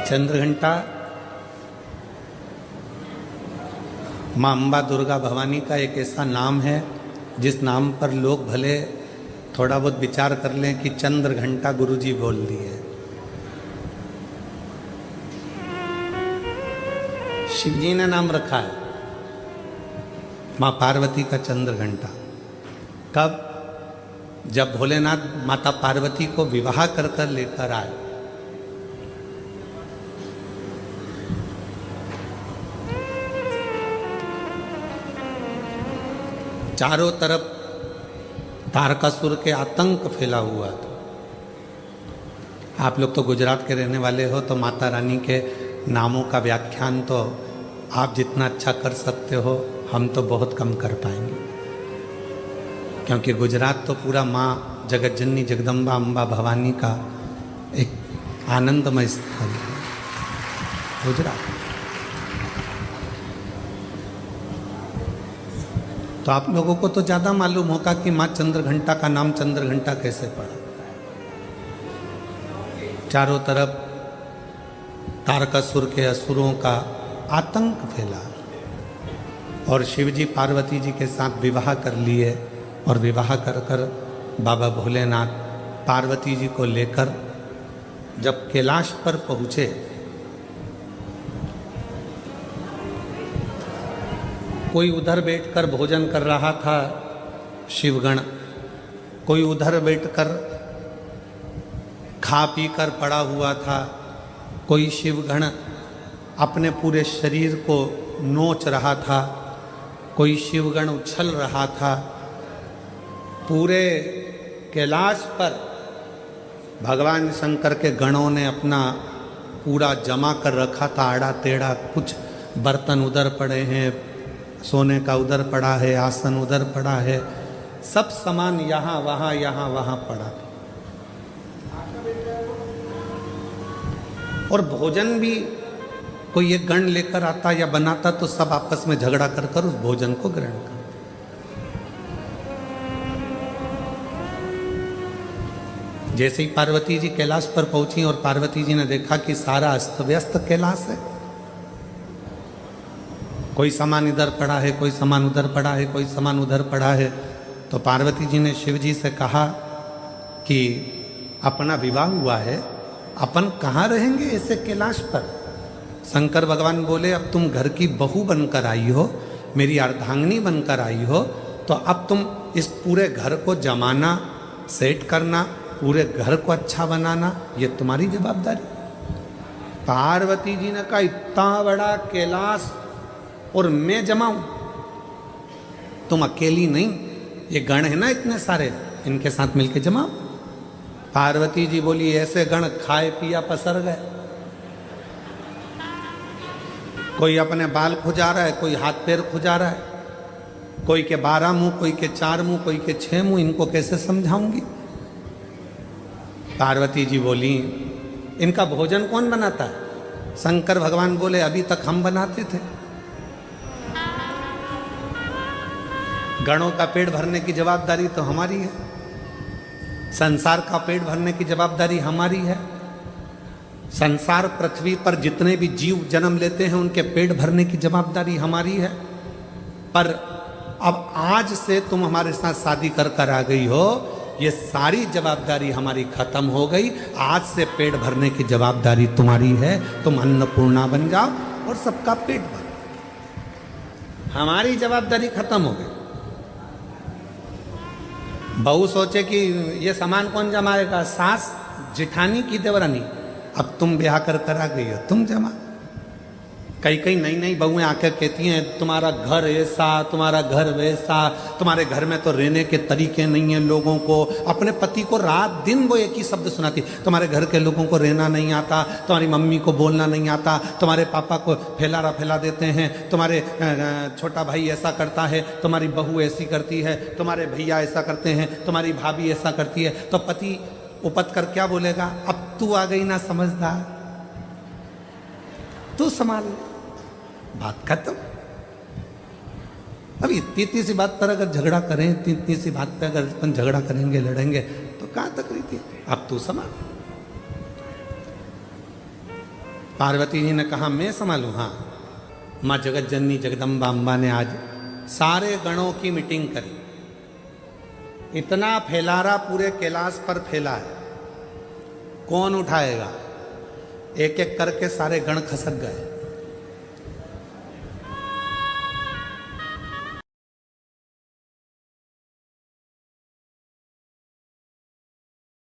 चंद्रघंटा माँ अम्बा दुर्गा भवानी का एक ऐसा नाम है जिस नाम पर लोग भले थोड़ा बहुत विचार कर लें कि चंद्रघंटा गुरुजी बोल दिए। शिव जी ने नाम रखा है माँ पार्वती का चंद्रघंटा। कब? जब भोलेनाथ माता पार्वती को विवाह कर कर लेकर आए। चारों तरफ तारकासुर के आतंक फैला हुआ था। आप लोग तो गुजरात के रहने वाले हो, तो माता रानी के नामों का व्याख्यान तो आप जितना अच्छा कर सकते हो हम तो बहुत कम कर पाएंगे, क्योंकि गुजरात तो पूरा माँ जगतजननी जगदम्बा अम्बा भवानी का एक आनंदमय स्थल है गुजरात। तो आप लोगों को तो ज़्यादा मालूम होगा कि माँ चंद्रघंटा का नाम चंद्रघंटा कैसे पड़ा। चारों तरफ तारकासुर के असुरों का आतंक फैला और शिवजी पार्वती जी के साथ विवाह कर लिए, और विवाह कर कर बाबा भोलेनाथ पार्वती जी को लेकर जब कैलाश पर पहुँचे, कोई उधर बैठकर भोजन कर रहा था शिवगण, कोई उधर बैठकर खा पी कर पड़ा हुआ था, कोई शिवगण अपने पूरे शरीर को नोच रहा था, कोई शिवगण उछल रहा था। पूरे कैलाश पर भगवान शंकर के गणों ने अपना पूरा जमा कर रखा था, आड़ा टेढ़ा। कुछ बर्तन उधर पड़े हैं, सोने का उधर पड़ा है, आसन उधर पड़ा है, सब सामान यहाँ वहाँ पड़ा। और भोजन भी कोई एक गण लेकर आता या बनाता तो सब आपस में झगड़ा कर कर उस भोजन को ग्रहण करते। जैसे ही पार्वती जी कैलाश पर पहुंची और पार्वती जी ने देखा कि सारा अस्त व्यस्त कैलाश है, कोई सामान इधर पड़ा है, कोई सामान उधर पड़ा है, कोई सामान उधर पड़ा है, तो पार्वती जी ने शिव जी से कहा कि अपना विवाह हुआ है, अपन कहाँ रहेंगे ऐसे कैलाश पर। शंकर भगवान बोले, अब तुम घर की बहू बनकर आई हो, मेरी अर्धांगिनी बनकर आई हो, तो अब तुम इस पूरे घर को जमाना, सेट करना, पूरे घर को अच्छा बनाना, ये तुम्हारी जवाबदारी। पार्वती जी ने कहा, इतना बड़ा कैलाश और मैं जमाऊं? तुम अकेली नहीं, ये गण है ना इतने सारे, इनके साथ मिलके जमाओ। पार्वती जी बोली, ऐसे गण खाए पिया पसर गए, कोई अपने बाल खुजा रहा है, कोई हाथ पैर खुजा रहा है, कोई के 12 मुंह, कोई के 4 मुंह, कोई के 6 मुंह, इनको कैसे समझाऊंगी। पार्वती जी बोली, इनका भोजन कौन बनाता है? शंकर भगवान बोले, अभी तक हम बनाते थे। गणों का पेट भरने की जवाबदारी तो हमारी है, संसार का पेट भरने की जवाबदारी हमारी है। संसार पृथ्वी पर जितने भी जीव जन्म लेते हैं उनके पेट भरने की जवाबदारी हमारी है। पर अब आज से तुम हमारे साथ शादी कर कर आ गई हो, ये सारी जवाबदारी हमारी खत्म हो गई। आज से पेट भरने की जवाबदारी तुम्हारी है, तुम अन्नपूर्णा बन जाओ और सबका पेट भरो। हमारी जवाबदारी खत्म हो गई। बहू सोचे कि ये सामान कौन जमाएगा, सास जिठानी की देवरानी। अब तुम ब्याह कर कर आ गई हो, तुम जमा। कई नई नई बहुएं आकर कहती हैं, तुम्हारा घर ऐसा, तुम्हारा घर वैसा, तुम्हारे घर में तो रहने के तरीके नहीं है लोगों को। अपने पति को रात दिन वो एक ही शब्द सुनाती, तुम्हारे घर के लोगों को रहना नहीं आता, तुम्हारी मम्मी को बोलना नहीं आता, तुम्हारे पापा को फैला देते हैं, तुम्हारे छोटा भाई ऐसा करता है, तुम्हारी बहू ऐसी करती है, तुम्हारे भैया ऐसा करते हैं, तुम्हारी भाभी ऐसा करती है। तो पति उपत कर क्या बोलेगा, अब तू आ गई ना समझदार, तू संभाल, बात खत्म। अब इतनी सी बात पर अगर झगड़ा करें, इतनी सी बात पर अगर अपन झगड़ा करेंगे, लड़ेंगे, तो कहाँ तक रीति। अब तू संभाल। पार्वती जी ने कहा मैं संभालूं? हाँ। माँ जगत जननी जगदम्बा अम्बा ने आज सारे गणों की मीटिंग करी। इतना फैलारा पूरे कैलाश पर फैला है, कौन उठाएगा? एक एक करके सारे गण खसक गए।